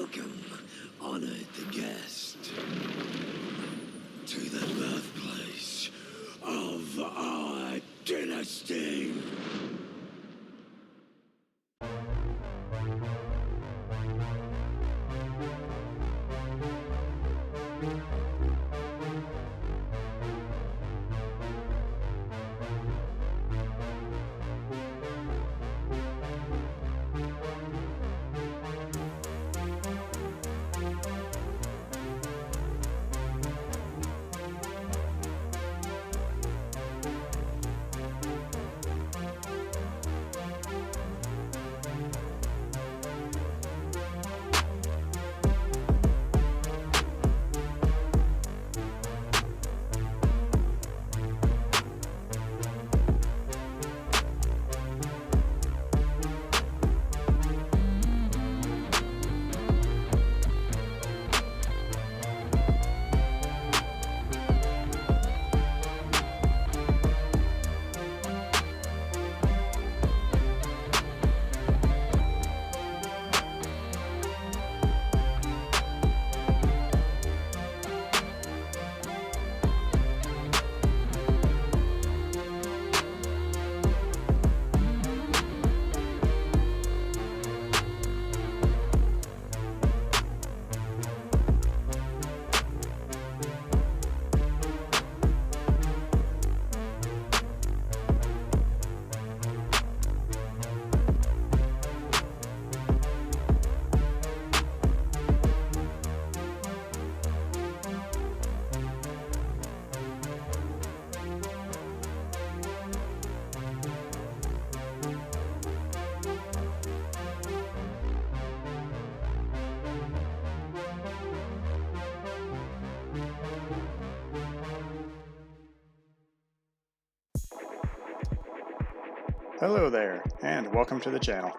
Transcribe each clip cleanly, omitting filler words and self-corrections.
welcome, honored the guest, to the birthplace of our dynasty. Hello there, and welcome to the channel.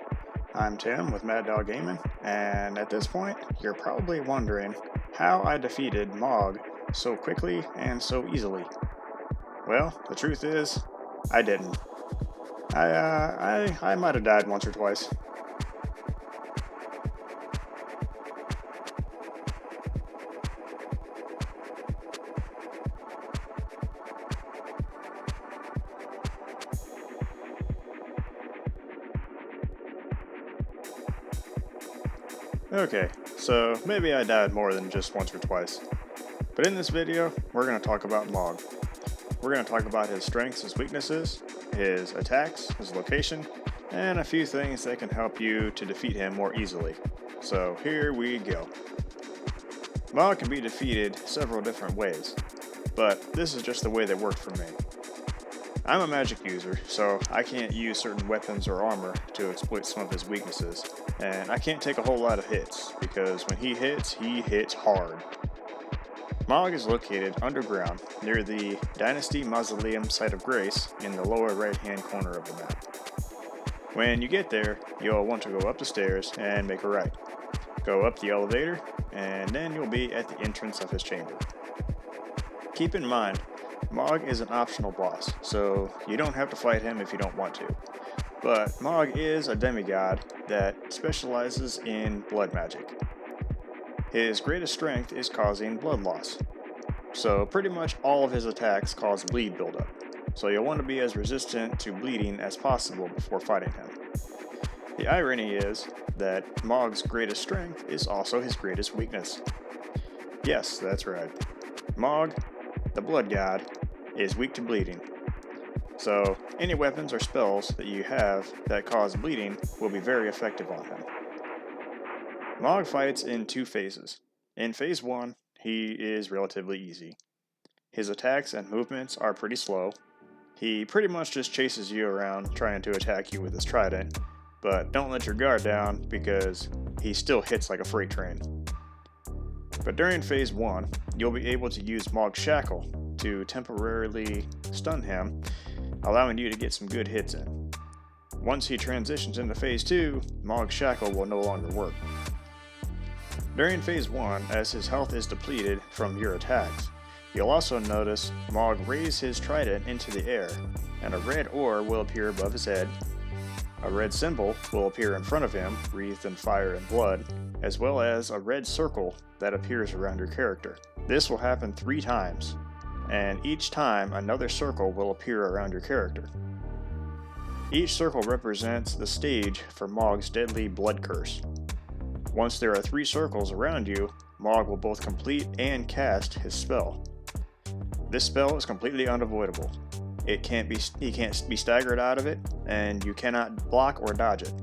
I'm Tim with Mad Dog Gaming, and at this point, you're probably wondering how I defeated Mogh so quickly and so easily. Well, the truth is, I didn't. I might have died once or twice. Okay, so maybe I died more than just once or twice. But in this video, we're going to talk about Mogh. We're going to talk about his strengths, his weaknesses, his attacks, his location, and a few things that can help you to defeat him more easily. So here we go. Mogh can be defeated several different ways, but this is just the way that worked for me. I'm a magic user, so I can't use certain weapons or armor to exploit some of his weaknesses, and I can't take a whole lot of hits, because when he hits hard. Mogh is located underground near the Dynasty Mausoleum Site of Grace in the lower right hand corner of the map. When you get there, you'll want to go up the stairs and make a right. Go up the elevator, and then you'll be at the entrance of his chamber. Keep in mind, Mogh is an optional boss, so you don't have to fight him if you don't want to. But Mogh is a demigod that specializes in blood magic. His greatest strength is causing blood loss. So pretty much all of his attacks cause bleed buildup. So you'll want to be as resistant to bleeding as possible before fighting him. The irony is that Mogh's greatest strength is also his greatest weakness. Yes, that's right. Mogh, the blood god, is weak to bleeding. So any weapons or spells that you have that cause bleeding will be very effective on him. Mogh fights in two phases. In phase 1, he is relatively easy. His attacks and movements are pretty slow. He pretty much just chases you around trying to attack you with his trident, but don't let your guard down because he still hits like a freight train. But during phase 1, you'll be able to use Mogh's Shackle to temporarily stun him, allowing you to get some good hits in. Once he transitions into phase 2, Mogh's Shackle will no longer work. During phase 1, as his health is depleted from your attacks, you'll also notice Mogh raise his trident into the air, and a red ore will appear above his head. A red symbol will appear in front of him, wreathed in fire and blood, as well as a red circle that appears around your character. This will happen 3 times, and each time another circle will appear around your character. Each circle represents the stage for Mogh's deadly blood curse. Once there are 3 circles around you, Mogh will both complete and cast his spell. This spell is completely unavoidable. He can't be staggered out of it, and you cannot block or dodge it.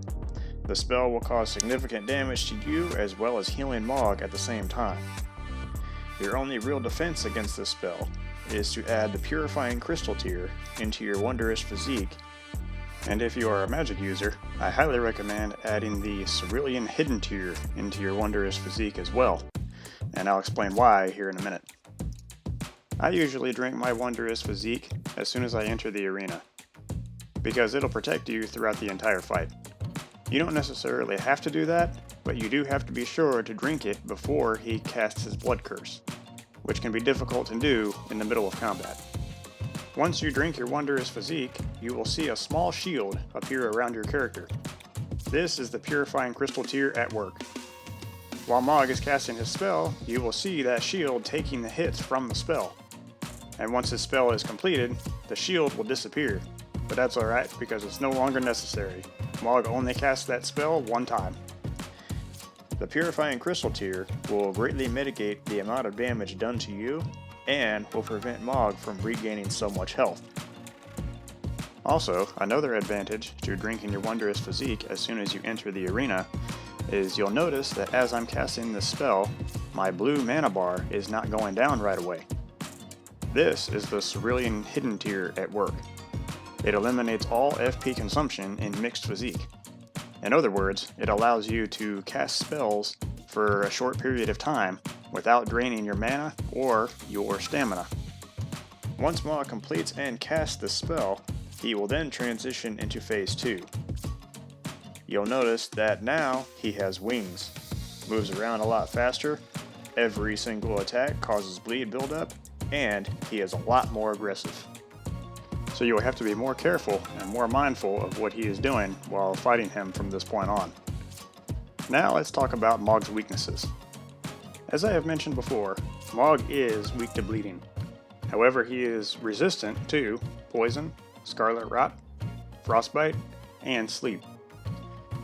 The spell will cause significant damage to you as well as healing Mogh at the same time. Your only real defense against this spell is to add the Purifying Crystal tier into your Wondrous Physick, and if you are a magic user, I highly recommend adding the Cerulean Hidden tier into your Wondrous Physick as well, and I'll explain why here in a minute. I usually drink my Wondrous Physick as soon as I enter the arena, because it'll protect you throughout the entire fight. You don't necessarily have to do that, but you do have to be sure to drink it before he casts his blood curse, which can be difficult to do in the middle of combat. Once you drink your Wondrous Physick, you will see a small shield appear around your character. This is the Purifying Crystal tier at work. While Mogh is casting his spell, you will see that shield taking the hits from the spell. And once his spell is completed, the shield will disappear, but that's alright because it's no longer necessary. Mogh only casts that spell 1 time. The Purifying Crystal tier will greatly mitigate the amount of damage done to you and will prevent Mogh from regaining so much health. Also, another advantage to drinking your Wondrous Physick as soon as you enter the arena is you'll notice that as I'm casting this spell, my blue mana bar is not going down right away. This is the Cerulean Hidden tier at work. It eliminates all FP consumption in Mixed Physick. In other words, it allows you to cast spells for a short period of time without draining your mana or your stamina. Once Mogh completes and casts the spell, he will then transition into Phase 2. You'll notice that now he has wings, moves around a lot faster, every single attack causes bleed buildup, and he is a lot more aggressive. So you will have to be more careful and more mindful of what he is doing while fighting him from this point on. Now let's talk about Mogh's weaknesses. As I have mentioned before, Mogh is weak to bleeding. However, he is resistant to poison, scarlet rot, frostbite, and sleep.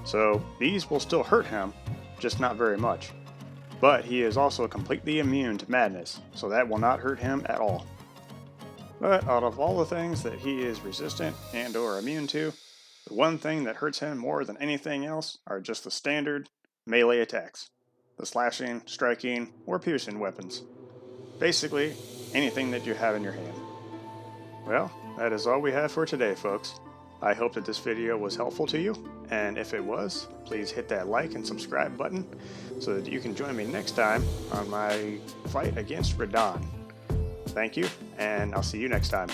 So these will still hurt him, just not very much. But he is also completely immune to madness, so that will not hurt him at all. But out of all the things that he is resistant and or immune to, the one thing that hurts him more than anything else are just the standard melee attacks. The slashing, striking, or piercing weapons. Basically, anything that you have in your hand. Well, that is all we have for today, folks. I hope that this video was helpful to you, and if it was, please hit that like and subscribe button so that you can join me next time on my fight against Radahn. Thank you, and I'll see you next time.